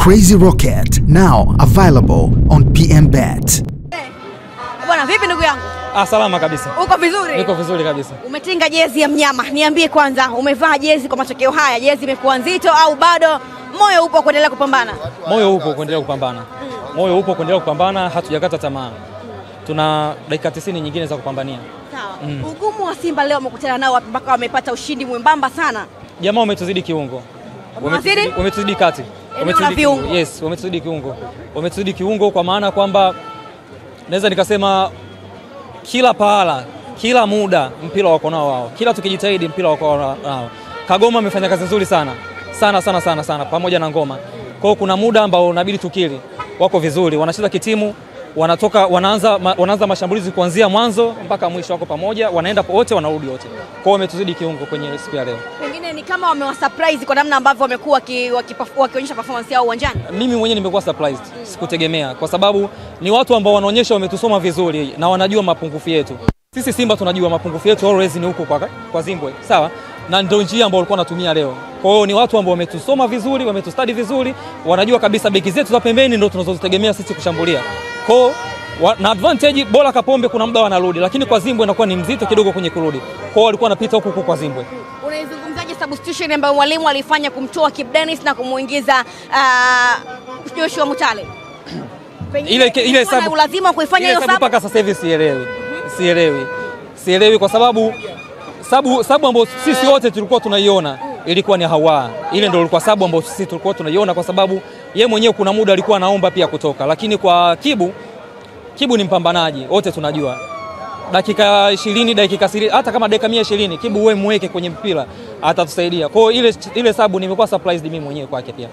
Crazy Rocket, now available on PMBet. Bwana vipi ndugu yangu? Salama kabisa. Uko vizuri? Niko vizuri kabisa. Umetinga jezi ya mnyama. Niambie kwanza, umevaa jezi kwa matokeo haya, jezi imekuwa nzito au bado moyo upo kuendelea kupambana? Moyo upo kuendelea kupambana. Moyo upo kuendelea kupambana, hatujakata tamaa. Tuna dakika 90 nyingine za kupambania. Sawa. Ugumu wa Simba leo umekutana nao mpaka wamepata ushindi mwembamba sana. Jamaa wametuzidi kiungo. Wametuzidi kati. Yes, wametuzidi kiungo. Wametuzidi kiungo kwa maana kwamba naweza nikasema kila pahala, kila muda mpira wako nao wao. Kila tukijitahidi mpira wako nao. Kagoma amefanya kazi nzuri sana. Sana pamoja na Ngoma. Kwa hiyo kuna muda ambao inabidi tukiri. Wako vizuri, wanacheza kitimu, wanaanza mashambulizi kuanzia mwanzo mpaka mwisho, wako pamoja, wanaenda wote wanarudi wote. Kwa hiyo wametuzidi kiungo kwenye siku ya leo. Pengine ni kama wamewasurprise kwa namna ambavyo wamekuwa wakionyesha performance yao uwanjani. Mimi mwenyewe nimekuwa surprised, sikutegemea kwa sababu ni watu ambao wanaonyesha wametusoma vizuri na wanajua mapungufu yetu. Sisi Simba tunajua mapungufu yetu always ni huko kwa Zimbwe. Sawa? Na ndio njia ambayo walikuwa wanatumia leo. Kwa hiyo ni watu ambao wametusoma vizuri, wametustudy vizuri, wanajua kabisa beki zetu za pembeni ndio tunazozitegemea sisi kushambulia. Kwa hiyo na advantage bora Kapombe kuna muda wanarudi, lakini kwa Zimbwe inakuwa ni mzito kidogo kwenye kurudi. Kwa hiyo walikuwa wanapita huko kwa Zimbwe. Unaizungumzaje substitution ambayo mwalimu alifanya kumtoa Kibu Denis na kumuingiza Joshua Mutale? Ile sababu lazima kuifanya hiyo sababu mpaka sasa hivi sielewi kwa sababu ambayo sisi wote tulikuwa tunaiona ilikuwa ni Hawa. Ile ndio ilikuwa sababu ambayo sisi tulikuwa tunaiona kwa sababu yeye mwenyewe kuna muda alikuwa anaomba pia kutoka, lakini kwa Kibu ni mpambanaji, wote tunajua. Dakika 20, dakika 60, hata kama dakika 120, Kibu wewe muweke kwenye mpira atatusaidia. Kwa hiyo ile sababu nimekuwa surprised mimi mwenyewe kwake pia.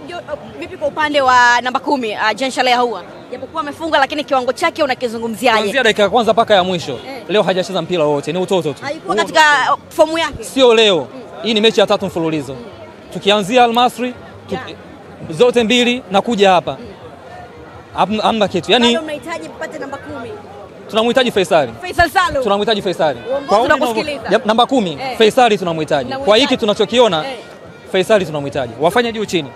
Vipi kwa upande wa namba 10 Jean Charles Ahoua? Japokuwa amefunga lakini kiwango chake unakizungumziaje? Kuanzia dakika ya kwanza mpaka ya mwisho. Leo hajacheza mpira wote, ni utoto tu. Haikuwa katika fomu yake. Sio leo. Hii ni mechi ya 3 mfululizo. Tukianzia Al-Masri zote mbili na kuja hapa. Hamna kitu. Yaani tunahitaji mpate namba 10. Tunamhitaji Faisali. Faisal Salum. Tunamhitaji Faisali. Tunakusikiliza. Namba 10 Faisali tunamhitaji. Kwa hiki tunachokiona Faisali tunamhitaji. Wafanye juu chini.